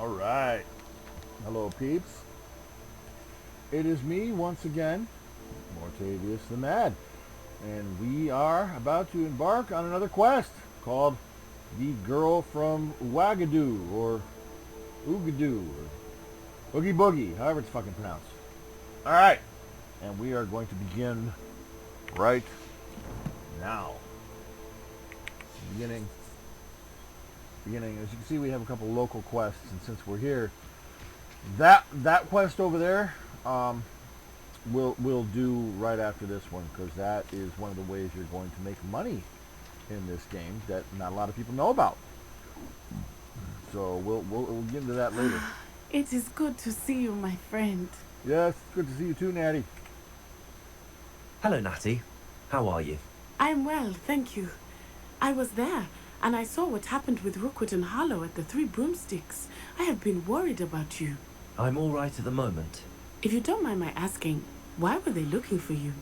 Alright. Hello, peeps. It is me, once again, Mortavius the Mad. And we are about to embark on another quest called The Girl from Ouagadou, or Ouagadou, or Oogie Boogie, however it's fucking pronounced. Alright. And we are going to begin right now. Beginning, as you can see, we have a couple local quests, and since we're here, that quest over there, we'll do right after this one, because that is one of the ways you're going to make money in this game that not a lot of people know about. So we'll get into that later. It is good to see you, my friend. Yes, good to see you too, Natty. Hello, Natty. How are you? I'm well, thank you. I was there, and I saw what happened with Rookwood and Harlow at the Three Broomsticks. I have been worried about you. I'm all right at the moment. If you don't mind my asking, why were they looking for you?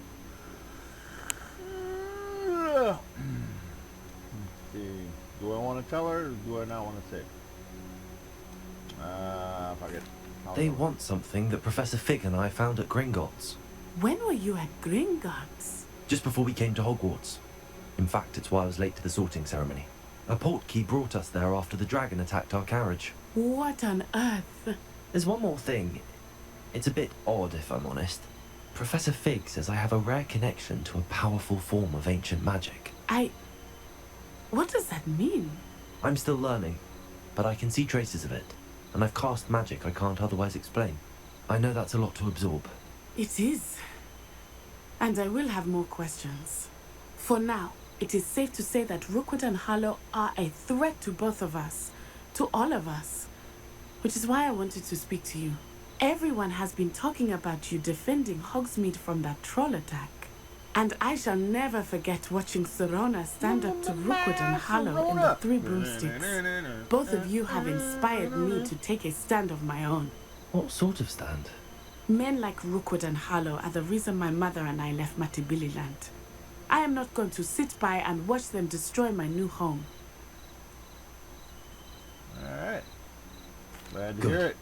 Let's see. Do I want to tell her, or do I not want to say? Fuck it. They want something that Professor Fig and I found at Gringotts. When were you at Gringotts? Just before we came to Hogwarts. In fact, it's why I was late to the sorting ceremony. A portkey brought us there after the dragon attacked our carriage. What on earth? There's one more thing. It's a bit odd, if I'm honest. Professor Fig says I have a rare connection to a powerful form of ancient magic. What does that mean? I'm still learning, but I can see traces of it, and I've cast magic I can't otherwise explain. I know that's a lot to absorb. It is. And I will have more questions. For now, it is safe to say that Rookwood and Harlow are a threat to both of us, to all of us, which is why I wanted to speak to you. Everyone has been talking about you defending Hogsmeade from that troll attack. And I shall never forget watching Serona stand up to Rookwood and Harlow in the Three Broomsticks. Both of you have inspired me to take a stand of my own. What sort of stand? Men like Rookwood and Harlow are the reason my mother and I left Matabeleland. I am not going to sit by and watch them destroy my new home. Alright. Glad to Good. hear it.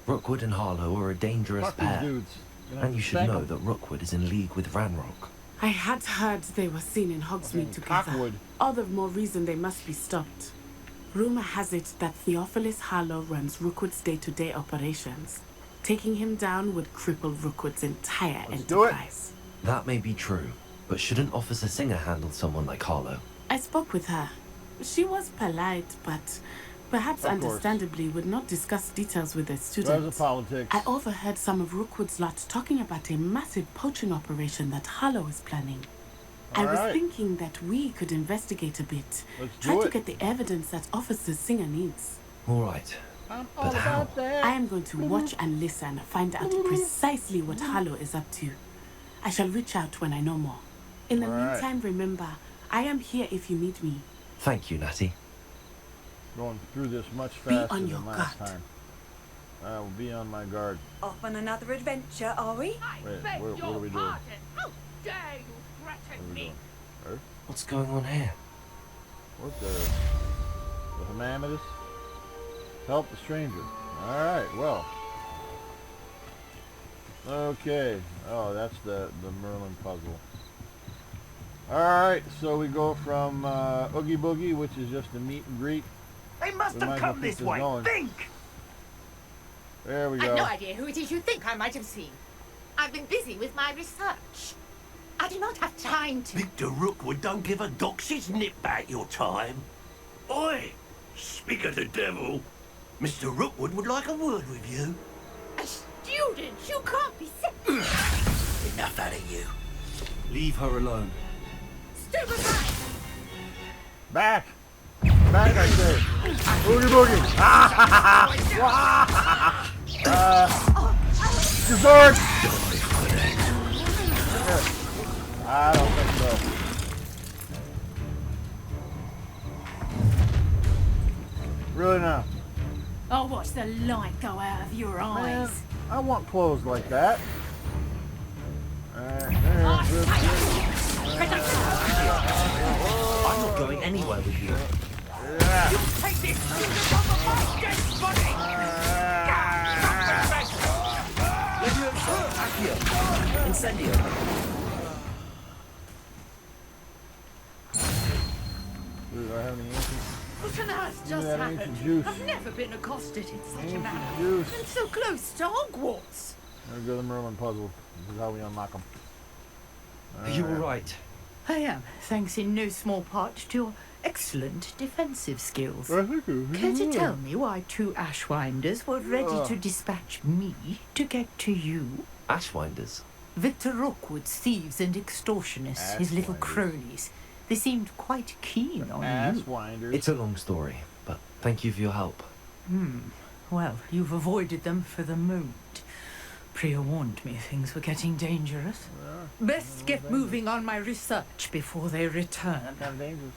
Rookwood and Harlow are a dangerous Fuck these pair. dudes. And you should know that Rookwood is in league with Ranrock. I had heard they were seen in Hogsmeade together. Cockwood. All the more reason they must be stopped. Rumor has it that Theophilus Harlow runs Rookwood's day-to-day operations. Taking him down would cripple Rookwood's entire enterprise. That may be true, but shouldn't Officer Singer handle someone like Harlow? I spoke with her. She was polite, but perhaps understandably would not discuss details with a student. There's a politics. I overheard some of Rookwood's lot talking about a massive poaching operation that Harlow is planning. I was thinking that we could investigate a bit. Try to get the evidence that Officer Singer needs. All right. But how? I am going to watch and listen, find out precisely what Harlow is up to. I shall reach out when I know more. In the meantime, remember, I am here if you need me. Thank you, Natty. Going through this much faster on your than last guard. time. I will be on my guard. Off on another adventure, are we? Wait, what are we doing? How dare you What threaten are we me? doing? Earth? What's going on here? What the Hamamitus? Help the stranger. Alright, well. Okay. Oh, that's the Merlin Puzzle. Alright, so we go from Oogie Boogie, which is just a meet and greet. They must We might have as well come keep this this way. going. Think! There we I've go. no idea who it is you think I might have seen. I've been busy with my research. I do not have time to... Victor Rookwood don't give a doxy's nip back your time. Oi! Speak of the devil. Mr. Rookwood would like a word with you. A student? You can't be sick. Enough out of you. Leave her alone. Stupid guy! Back! Back, I say! Oogie Boogie! Dessert! I don't think so. Really now. I'll watch the light go out of your Man, eyes. I want clothes like that. I'm not going anywhere with you. Yeah. Take this student off of my dead body! Incendio! Do I have any answers? What on earth Give me just that happened? ancient juice. I've never been accosted in such a Ancient manner. juice. And so close to Hogwarts. There we go, the Merlin Puzzle. This is how we unlock them. Are you alright? I am, thanks in no small part to your excellent defensive skills. Care to tell me why 2 Ashwinders were ready to dispatch me to get to you? Ashwinders? Victor Rookwood's thieves and extortionists, his little Ashwinders. cronies. They seemed quite keen on you. Asswinders. It's a long story, but thank you for your help. Well, you've avoided them for the moment. Priya warned me things were getting dangerous. Best get moving on my research before they return. Kind of dangerous.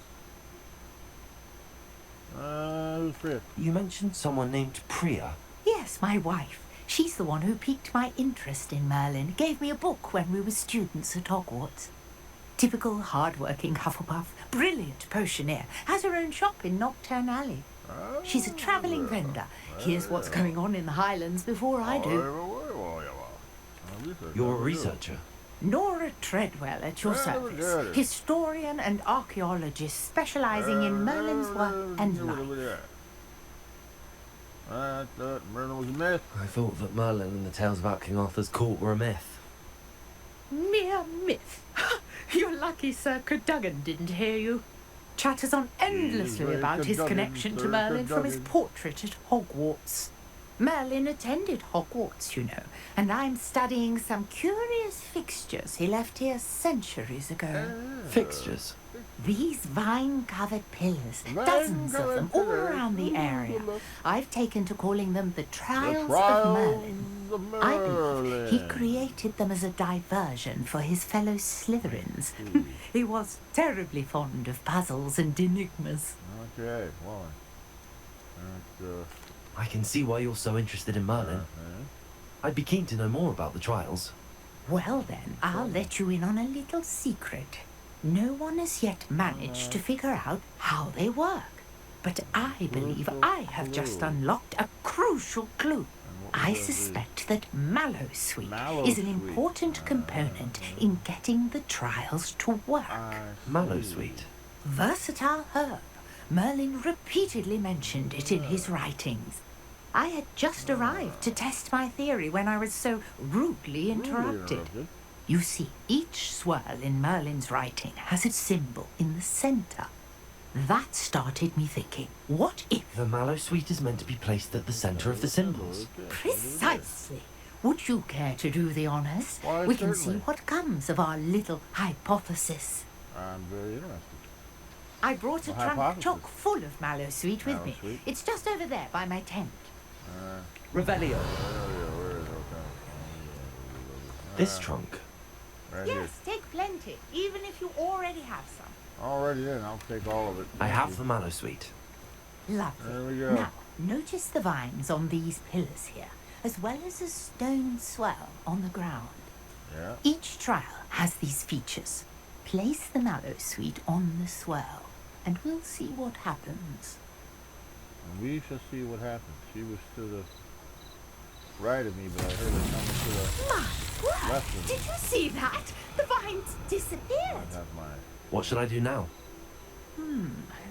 Who's Priya? You mentioned someone named Priya. Yes, my wife. She's the one who piqued my interest in Merlin. Gave me a book when we were students at Hogwarts. Typical hard-working Hufflepuff. Brilliant potioneer. Has her own shop in Knockturn Alley. She's a travelling vendor. Hears what's going on in the Highlands before I do. You're a researcher. Nora Treadwell at your service. Historian and archaeologist specialising in Merlin's work and life. I thought Merlin was a myth. I thought that Merlin and the tales about King Arthur's court were a myth. Mere myth. You're lucky Sir Cadogan didn't hear you. Chatters on endlessly about his connection to Merlin from his portrait at Hogwarts. Merlin attended Hogwarts, you know, and I'm studying some curious fixtures he left here centuries ago. Fixtures? These vine-covered pillars, dozens of them, all around the area. I've taken to calling them the Trials of Merlin. I believe he created them as a diversion for his fellow Slytherins. He was terribly fond of puzzles and enigmas. Okay, well. I can see why you're so interested in Merlin. I'd be keen to know more about the trials. Well then, I'll let you in on a little secret. No one has yet managed to figure out how they work. But I believe I have just unlocked a crucial clue. I suspect that Mallowsweet is an important component in getting the trials to work. Mallowsweet. Versatile herb. Merlin repeatedly mentioned it in his writings. I had just arrived to test my theory when I was so rudely interrupted. You see, each swirl in Merlin's writing has its symbol in the centre. That started me thinking, what if... The Mallowsweet is meant to be placed at the centre of the symbols. Precisely. Would you care to do the honours? Why, We can see certainly. what comes of our little hypothesis. I'm very interested. I brought a A trunk hypothesis? chock full of Mallowsweet with me. Mallowsweet? It's just over there by my tent. Revelio. Where is it? This trunk. Right here. Yes, take plenty, even if you already have some. Already in. I'll take all of it. I have the Mallowsweet. Lovely. There we go. Now, notice the vines on these pillars here, as well as a stone swell on the ground. Yeah. Each trial has these features. Place the Mallowsweet on the swell, and we'll see what happens. And we shall see what happens. She was to the right of me, but I heard her coming to the My word! left of me. Did you see that? The vines disappeared. I have my... What should I do now?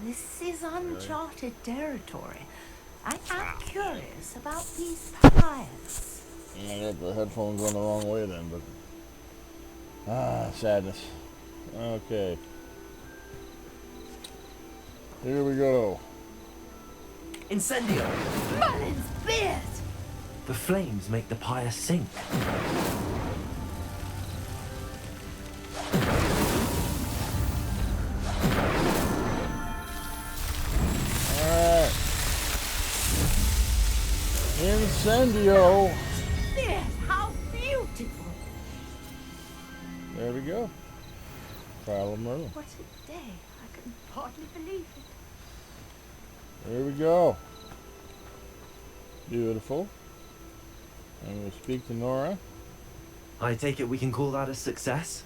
This is uncharted territory. I am curious about these papayas. I got the headphones on the wrong way then, but... sadness. Okay. Here we go. Incendio! Merlin's beard! The flames make the pyre sink. Alright. Incendio! Yes, how beautiful! There we go. Trial of Merlin. What a day. I can hardly believe it. There we go. Beautiful. And we'll speak to Nora. I take it we can call that a success?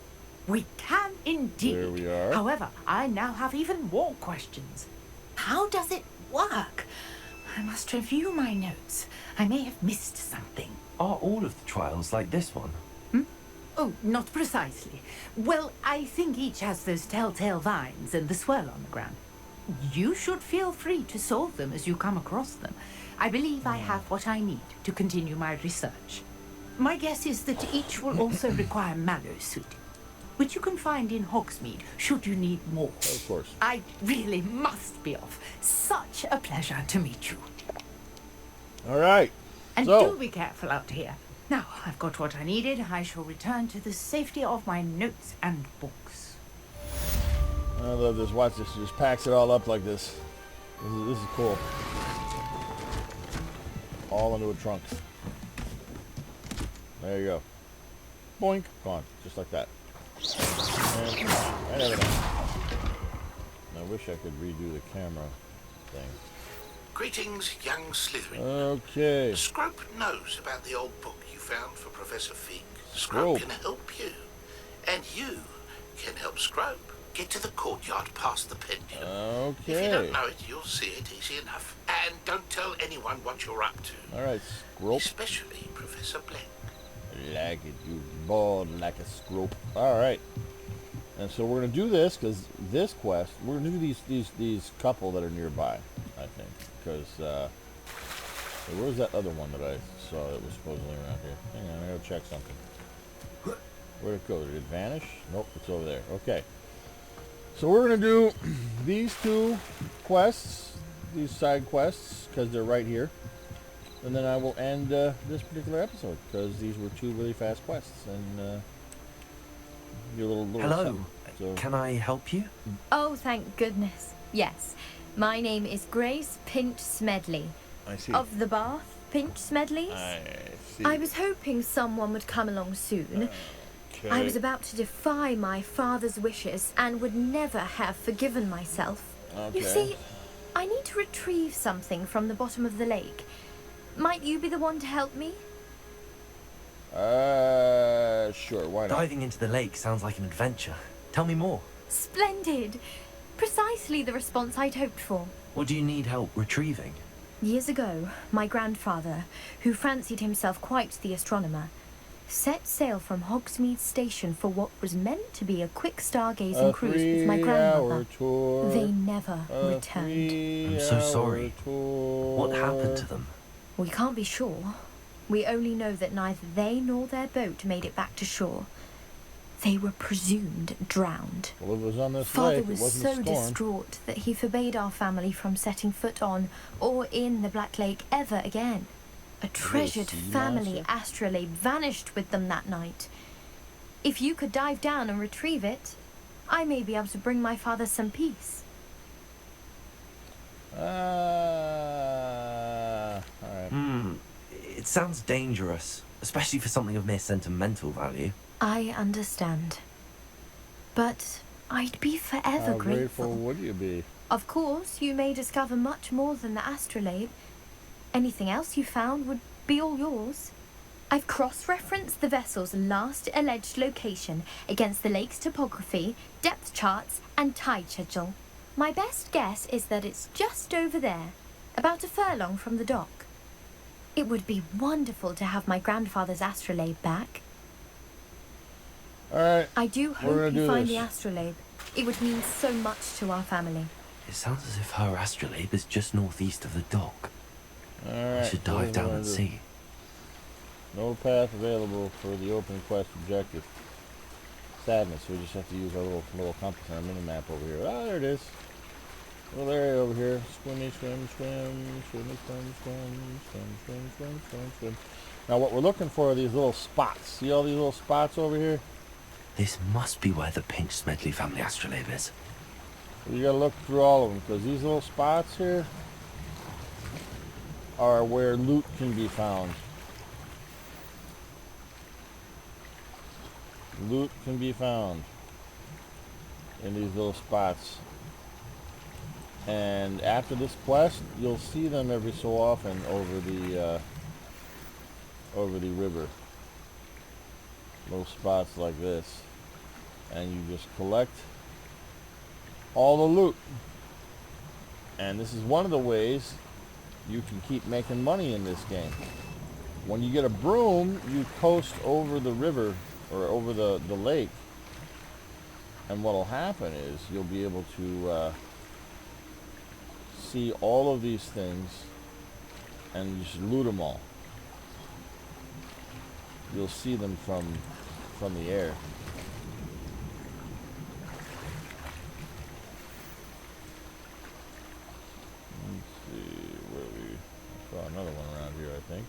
We can indeed. There we are. However, I now have even more questions. How does it work? I must review my notes. I may have missed something. Are all of the trials like this one? Oh, not precisely. Well, I think each has those telltale vines and the swirl on the ground. You should feel free to solve them as you come across them. I believe I have what I need to continue my research. My guess is that each will also require mallow sweet, which you can find in Hogsmeade, should you need more. Of course. I really must be off. Such a pleasure to meet you. All right. And So- do be careful out here. Now, I've got what I needed. I shall return to the safety of my notes and books. I love this. Watch this. She just packs it all up like this. This is cool. All into a trunk. There you go. Boink. Gone. Just like that. And everything. I wish I could redo the camera thing. Greetings, young Slytherin. Okay. Scrope knows about the old book you found for Professor Fig. Scrope. Scrope can help you. And you can help Scrope get to the courtyard past the pendulum. If you Okay. don't know it, you'll see it easy enough. And don't tell anyone what you're up to. All right. Scrope. Especially Professor Black. Like it, you bald like a scrope. All right. And so we're gonna do this because this quest, we're gonna do these couple that are nearby, I think, because where's that other one that I saw that was supposedly around here? Hang on, I gotta check something. Where'd it go? Did it vanish? Nope, it's over there. Okay. So we're gonna do these two quests, these side quests, because they're right here. And then I will end this particular episode because these were two really fast quests and your little Hello. something. So, Can I help you? Oh, thank goodness. Yes. My name is Grace Pinch Smedley. I see. Of the Bath Pinch Smedleys. I see. I was hoping someone would come along soon. Okay. I was about to defy my father's wishes and would never have forgiven myself. Okay. You see, I need to retrieve something from the bottom of the lake. Might you be the one to help me? Sure. Why not? Diving into the lake sounds like an adventure. Tell me more. Splendid! Precisely the response I'd hoped for. What do you need help retrieving? Years ago, my grandfather, who fancied himself quite the astronomer, set sail from Hogsmeade Station for what was meant to be a quick stargazing cruise with my grandmother. Tour. They never returned. I'm so sorry. Tour. What happened to them? We can't be sure. We only know that neither they nor their boat made it back to shore. They were presumed drowned. Well, it was on this Father lake. It was wasn't so a storm. distraught that he forbade our family from setting foot on or in the Black Lake ever again. A treasured sea family monster? astrolabe vanished with them that night. If you could dive down and retrieve it, I may be able to bring my father some peace. Alright. It sounds dangerous, especially for something of mere sentimental value. I understand. But I'd be forever How grateful grateful. would you be? Of course, you may discover much more than the astrolabe. Anything else you found would be all yours. I've cross-referenced the vessel's last alleged location against the lake's topography, depth charts, and tide schedule. My best guess is that it's just over there, about a furlong from the dock. It would be wonderful to have my grandfather's astrolabe back. Alright. I do We're hope gonna you do find this. the astrolabe. It would mean so much to our family. It sounds as if her astrolabe is just northeast of the dock. Alright. I should so dive what down we're and gonna do. see. No path available for the open quest objective. Sadness. We just have to use our little compass on our mini-map over here. Ah, there it is. Little area over here. Swimmy, swim, swim, swimmy, swim, swim, swim, swim, swim, swim, swim. Now what we're looking for are these little spots. See all these little spots over here? This must be where the Pinch Smedley family astrolabe is. You gotta look through all of them because these little spots here are where loot can be found. Loot can be found in these little spots. And after this quest, you'll see them every so often over the river. Little spots like this. And you just collect all the loot. And this is one of the ways you can keep making money in this game. When you get a broom, you coast over the river, or over the lake. And what'll happen is you'll be able to see all of these things and just loot them all. You'll see them from the air. Let's see where I saw another one around here, I think.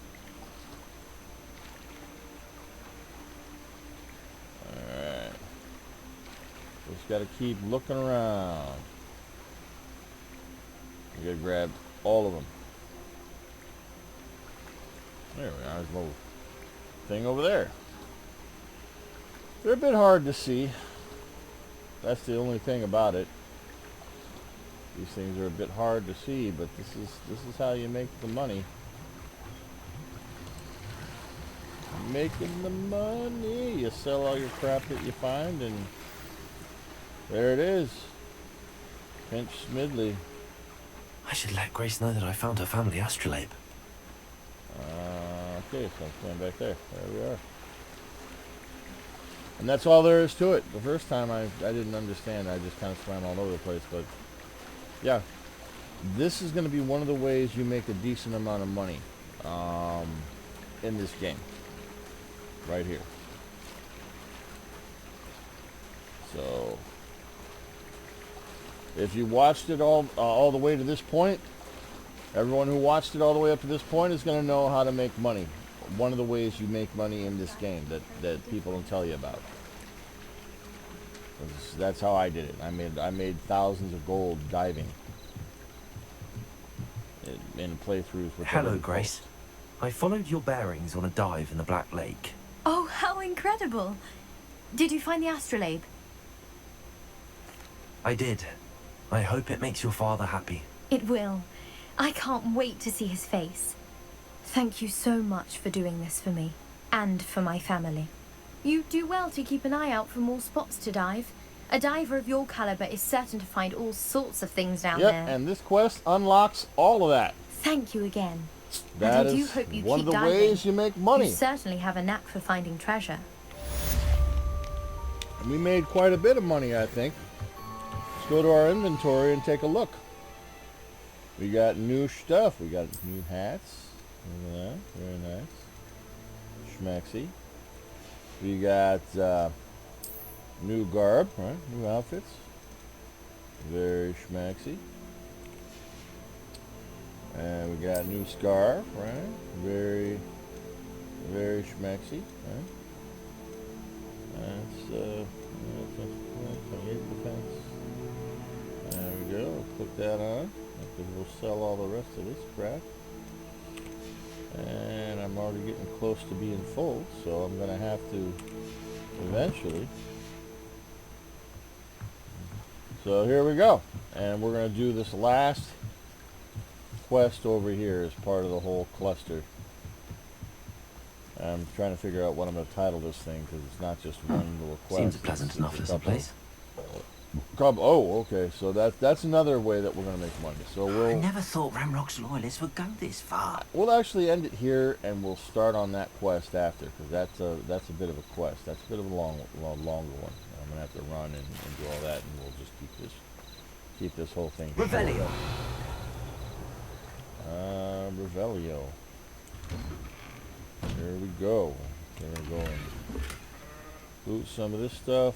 Alright. Just gotta keep looking around. You gotta grab all of them. There we are. There's a little thing over there. They're a bit hard to see. That's the only thing about it. These things are a bit hard to see, but this is how you make the money. Making the money. You sell all your crap that you find, and there it is. Pinch Smidley. I should let Grace know that I found her family astrolabe. Okay, so I'm going back there. There we are. And that's all there is to it. The first time I didn't understand. I just kind of swam all over the place. But yeah, this is going to be one of the ways you make a decent amount of money in this game. Right here. So if you watched it all the way to this point, everyone who watched it all the way up to this point is going to know how to make money. One of the ways you make money in this game that people don't tell you about. That's how I did it. I made thousands of gold diving in playthroughs. Hello, Grace. I followed your bearings on a dive in the Black Lake. Oh, how incredible! Did you find the astrolabe? I did. I hope it makes your father happy. It will. I can't wait to see his face. Thank you so much for doing this for me, and for my family. You do well to keep an eye out for more spots to dive. A diver of your caliber is certain to find all sorts of things down there. Yep, and this quest unlocks all of that. Thank you again. That and I do is hope you one keep of the diving. ways you make money. You certainly have a knack for finding treasure. And we made quite a bit of money, I think. Let's go to our inventory and take a look. We got new stuff. We got new hats. Look at that. Very nice. Schmaxy. We got new garb, right? New outfits. Very schmaxy. And we got a new scarf, right? Very, very schmaxy, right? That's 28 defense. There we go. We'll put that on. Because we'll sell all the rest of this crap. And I'm already getting close to being full, so I'm going to have to eventually. So here we go. And we're going to do this last quest over here as part of the whole cluster. I'm trying to figure out what I'm going to title this thing, because it's not just one little quest. Seems pleasant enough as a place. Oh, okay. So that's another way that we're going to make money. So I never thought Ramrock's loyalists would go this far. We'll actually end it here, and we'll start on that quest after, because that's a bit of a quest. That's a bit of a longer one. I'm going to have to run and do all that, and we'll just keep this whole thing. Revelio. Revelio. Here we go. We're going to go and loot some of this stuff.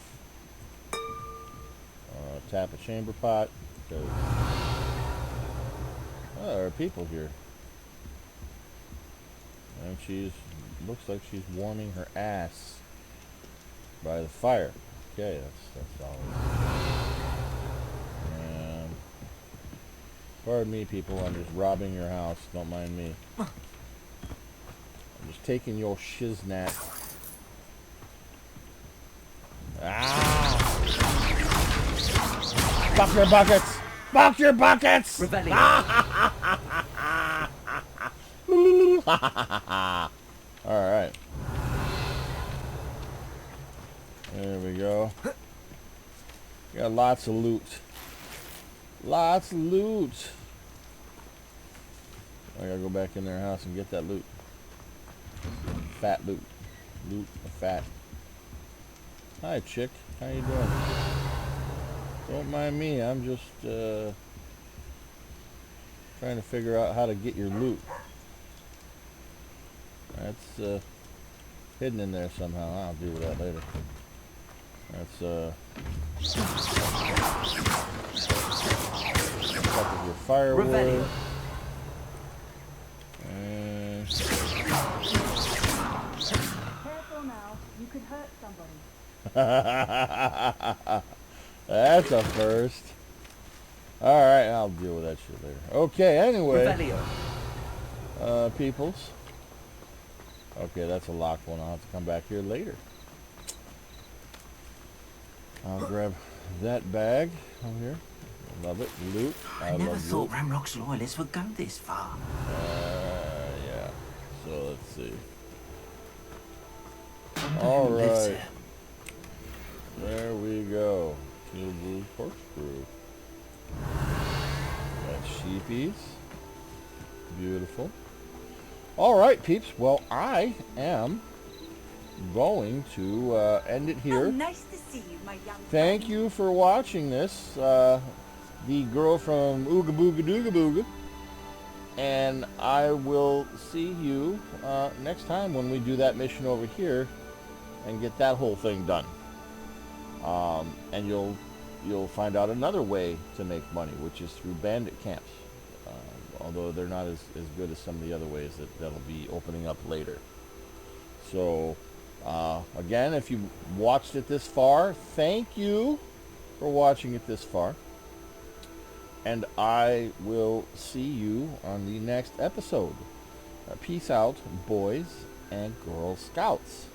Tap a chamber pot. Because there are people here. And looks like she's warming her ass by the fire. Okay, that's all. And pardon me, people, I'm just robbing your house. Don't mind me. I'm just taking your shiznat. Ah! Fuck your buckets! Fuck your buckets! Rebellion. Alright. There we go. Got lots of loot. Lots of loot. I gotta go back in their house and get that loot. Fat loot. Loot of fat. Hi, chick. How you doing? Don't mind me. I'm just trying to figure out how to get your loot. That's hidden in there somehow. I'll deal with that later. That's fuck with your firewood. Revelio. And Careful now, you could hurt somebody. that's a first. Alright, I'll deal with that shit later. Okay, anyway. Revelio. Peoples. Okay, that's a locked one. I'll have to come back here later. I'll grab that bag over here. Love it. Loot. I never love thought loot. Ramrock's loyalists would go this far. Yeah. So let's see. Wonder All who lives right. here. There we go. Steel blue corkscrew. Got sheepies. Beautiful. All right, peeps. Well, I am going to end it here. Oh, nice to see you, my young Thank friend. you for watching this. The girl from Ooga Booga Dooga Booga. And I will see you next time when we do that mission over here and get that whole thing done. And you'll find out another way to make money, which is through bandit camps. Although they're not as good as some of the other ways that'll be opening up later. So, again, if you watched it this far, thank you for watching it this far. And I will see you on the next episode. Peace out, boys and Girl Scouts.